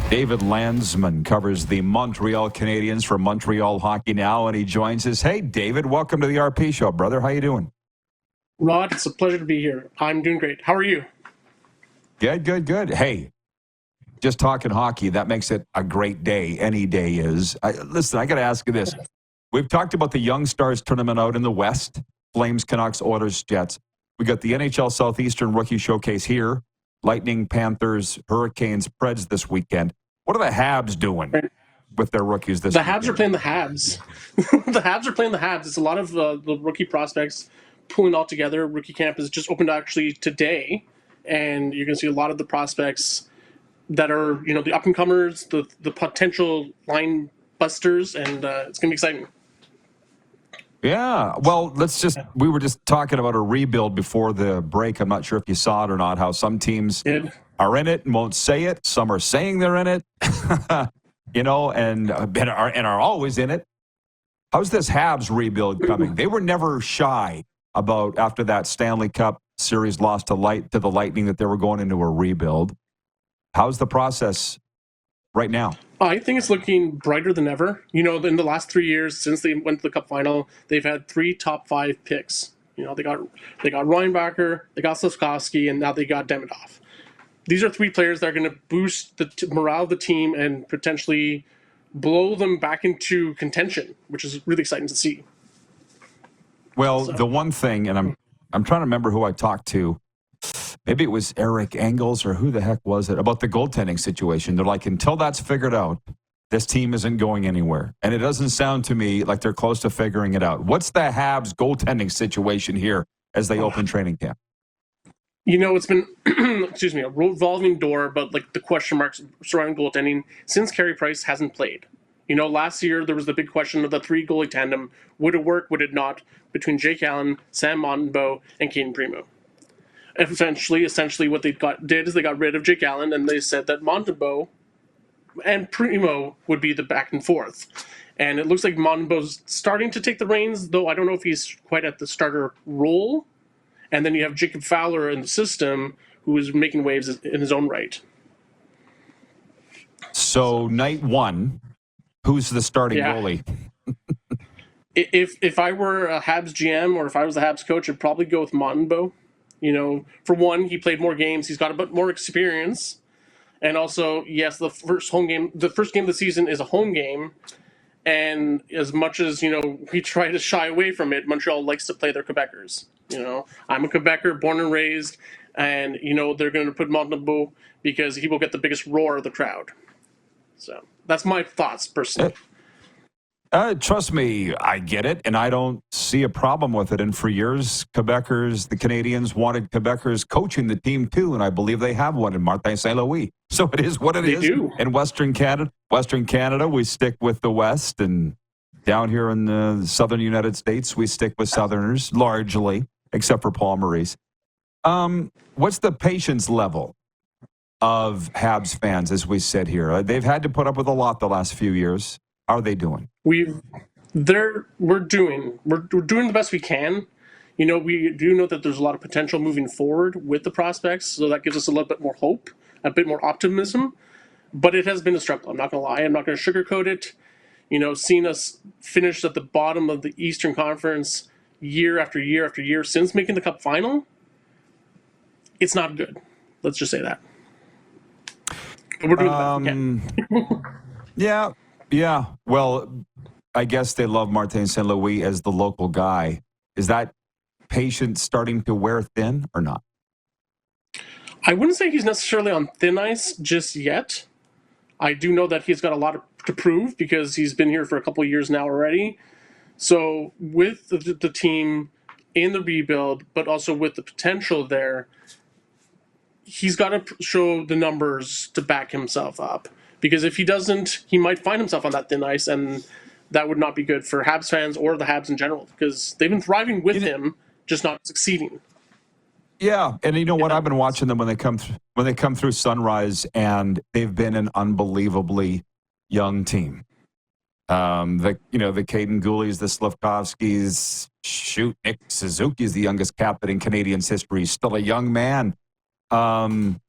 David Landsman covers the Montreal Canadiens for Montreal Hockey Now, and he joins us. Hey, David, welcome to the RP Show, brother. How you doing? Rod, it's a pleasure to be here. I'm doing great. How are you? Good. Hey, just talking hockey, that makes it a great day. Any day is. Listen, I got to ask you this. We've talked about the Young Stars tournament out in the West, Flames, Canucks, Oilers, Jets. We got the NHL Southeastern Rookie Showcase here, Lightning, Panthers, Hurricanes, Preds this weekend. What are the Habs doing with their rookies this weekend? The Habs are playing the Habs. The Habs are playing the Habs. It's a lot of the rookie prospects pulling all together. Rookie camp is just opened actually today, and you're going to see a lot of the prospects that are, the up-and-comers, the potential line busters, and it's going to be exciting. Yeah, well, we were just talking about a rebuild before the break. I'm not sure if you saw it or not, how some teams are in it and won't say it. Some are saying they're in it, and are always in it. How's this Habs rebuild coming? They were never shy about, after that Stanley Cup series loss to the Lightning, that they were going into a rebuild. How's the process right now? I think it's looking brighter than ever. In the last 3 years since they went to the Cup final, they've had 3 top 5 picks. They got Reinbacher, they got Slafkovsky, and now they got Demidov. These are 3 players that are going to boost the morale of the team and potentially blow them back into contention, which is really exciting to see. Well, the one thing, and I'm trying to remember who I talked to. Maybe it was Eric Engels, or who the heck was it, about the goaltending situation. They're like, until that's figured out, this team isn't going anywhere. And it doesn't sound to me like they're close to figuring it out. What's the Habs goaltending situation here as they open training camp? It's been, a revolving door about the question marks surrounding goaltending since Carey Price hasn't played. Last year there was the big question of the 3 goalie tandem. Would it work? Would it not? Between Jake Allen, Sam Montembeault, and Caden Primo. Essentially what they did is they got rid of Jake Allen, and they said that Montembeault and Primo would be the back and forth. And it looks like Montembeault's starting to take the reins, though I don't know if he's quite at the starter role. And then you have Jacob Fowler in the system, who is making waves in his own right. So night 1, who's the starting goalie? If I were a Habs GM, or if I was the Habs coach, I'd probably go with Montembeault. For one, he played more games. He's got a bit more experience. And also, yes, the first game of the season is a home game. And as much as, we try to shy away from it, Montreal likes to play their Quebecers. I'm a Quebecer, born and raised, and, they're going to put Montembeault because he will get the biggest roar of the crowd. So that's my thoughts, personally. Trust me, I get it, and I don't see a problem with it. And for years, the Canadiens wanted Quebecers coaching the team too, and I believe they have one in Martin St. Louis. So it is what it is. They do. In Western Canada, we stick with the West, and down here in the Southern United States, we stick with Southerners largely, except for Paul Maurice. What's the patience level of Habs fans as we sit here? They've had to put up with a lot the last few years. How are they doing? We're doing the best we can. We do know that there's a lot of potential moving forward with the prospects, so that gives us a little bit more hope, a bit more optimism. But it has been a struggle. I'm not going to lie. I'm not going to sugarcoat it. Seeing us finish at the bottom of the Eastern Conference year after year after year since making the Cup final, it's not good. Let's just say that. But we're doing the best we can. Yeah. Well, I guess they love Martin St. Louis as the local guy. Is that patience starting to wear thin or not? I wouldn't say he's necessarily on thin ice just yet. I do know that he's got a lot to prove because he's been here for a couple of years now already. So with the team in the rebuild, but also with the potential there, he's got to show the numbers to back himself up. Because if he doesn't, he might find himself on that thin ice, and that would not be good for Habs fans or the Habs in general, because they've been thriving with him, just not succeeding. Yeah, and you know what? I've been watching them when they come through Sunrise, and they've been an unbelievably young team. The Caden Goulies, the Slafkovskys, Nick Suzuki is the youngest captain in Canadiens history. Still a young man. When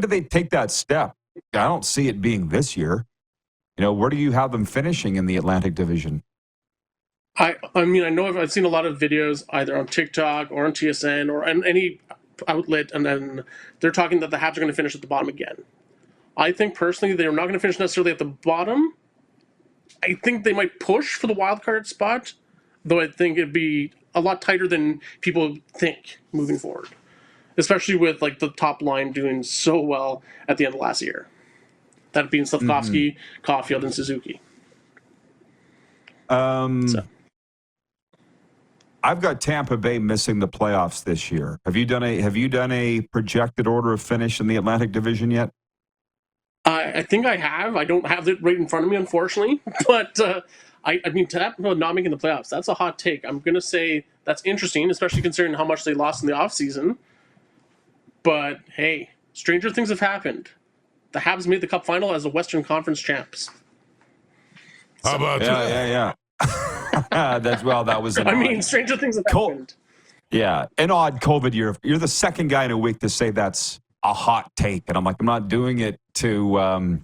do they take that step? I don't see it being this year. Where do you have them finishing in the Atlantic Division? I mean, I know I've seen a lot of videos either on TikTok or on TSN or on any outlet, and then they're talking that the Habs are going to finish at the bottom again. I think personally they're not going to finish necessarily at the bottom. I think they might push for the wild card spot, though I think it'd be a lot tighter than people think moving forward, especially with like the top line doing so well at the end of last year. That being Slavkovsky, Caulfield, and Suzuki. I've got Tampa Bay missing the playoffs this year. Have you done a projected order of finish in the Atlantic Division yet? I think I have. I don't have it right in front of me, unfortunately. But I mean, Tampa not making the playoffs, that's a hot take. I'm going to say that's interesting, especially considering how much they lost in the offseason. But hey, stranger things have happened. The Habs made the Cup final as the Western Conference champs. How about that? Yeah. That was I mean, stranger things have happened. Yeah, an odd COVID year. You're the second guy in a week to say that's a hot take. And I'm like, I'm not doing it to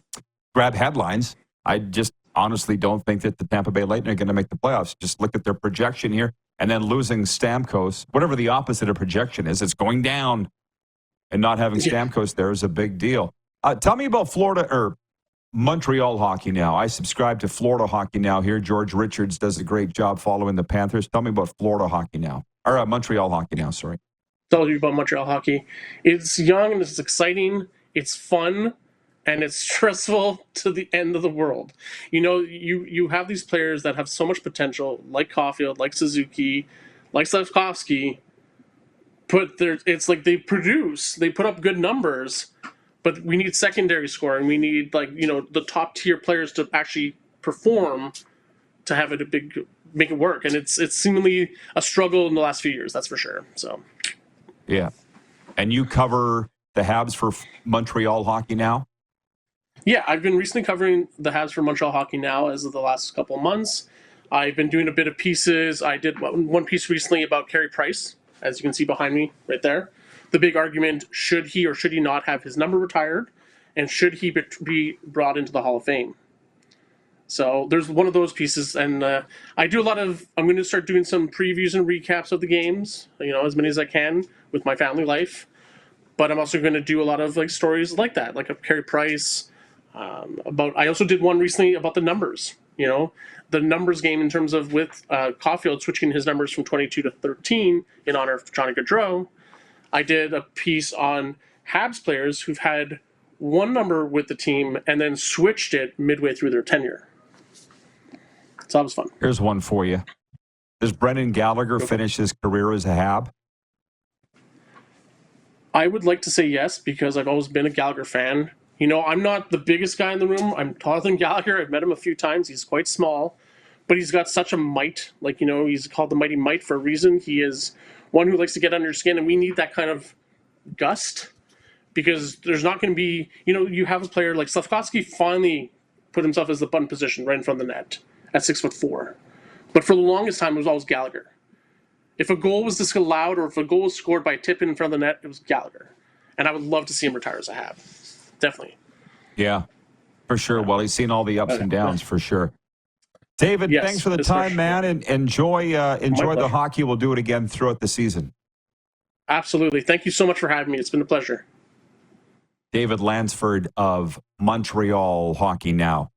grab headlines. I just honestly don't think that the Tampa Bay Lightning are going to make the playoffs. Just look at their projection here. And then losing Stamkos, whatever the opposite of projection is, it's going down. And not having Stamkos there is a big deal. Tell me about Florida or Montreal hockey now. I subscribe to Florida hockey now here. George Richards does a great job following the Panthers. Tell me about Florida hockey now. Or Montreal hockey now, sorry. Tell you about Montreal hockey. It's young and it's exciting. It's fun. And it's stressful to the end of the world. You have these players that have so much potential, like Caulfield, like Suzuki, like Slavkovsky, but it's like they put up good numbers, but we need secondary scoring. We need the top tier players to actually perform to have it make it work. And it's seemingly a struggle in the last few years, that's for sure. So, yeah. And you cover the Habs for Montreal hockey now? Yeah, I've been recently covering the Habs for Montreal hockey now as of the last couple of months. I've been doing a bit of pieces. I did one piece recently about Carey Price, as you can see behind me right there. The big argument, should he or should he not have his number retired, and should he be brought into the Hall of Fame? So there's one of those pieces, and I'm going to start doing some previews and recaps of the games, as many as I can with my family life. But I'm also going to do a lot of stories like that, like of Carey Price. I also did one recently about the numbers, the numbers game in terms of with Caulfield switching his numbers from 22 to 13 in honor of Johnny Gaudreau. I did a piece on Habs players who've had one number with the team and then switched it midway through their tenure. So that was fun. Here's one for you. Does Brendan Gallagher finish his career as a Hab? I would like to say yes, because I've always been a Gallagher fan. I'm not the biggest guy in the room. I'm taller than Gallagher. I've met him a few times. He's quite small, but he's got such a might. He's called the Mighty Might for a reason. He is one who likes to get under your skin, and we need that kind of gust, because there's not going to be, you have a player like Slavkovsky finally put himself as the button position right in front of the net at 6'4". But for the longest time, it was always Gallagher. If a goal was disallowed or if a goal was scored by a tip in front of the net, it was Gallagher. And I would love to see him retire as a Hab. Definitely. Yeah, for sure. Well, he's seen all the ups and downs for sure. David, Yes, thanks for the it's time, for man, and enjoy the pleasure. hockey. We'll do it again throughout the season. Absolutely. Thank you so much for having me. It's been a pleasure. David Lansford of Montreal Hockey Now.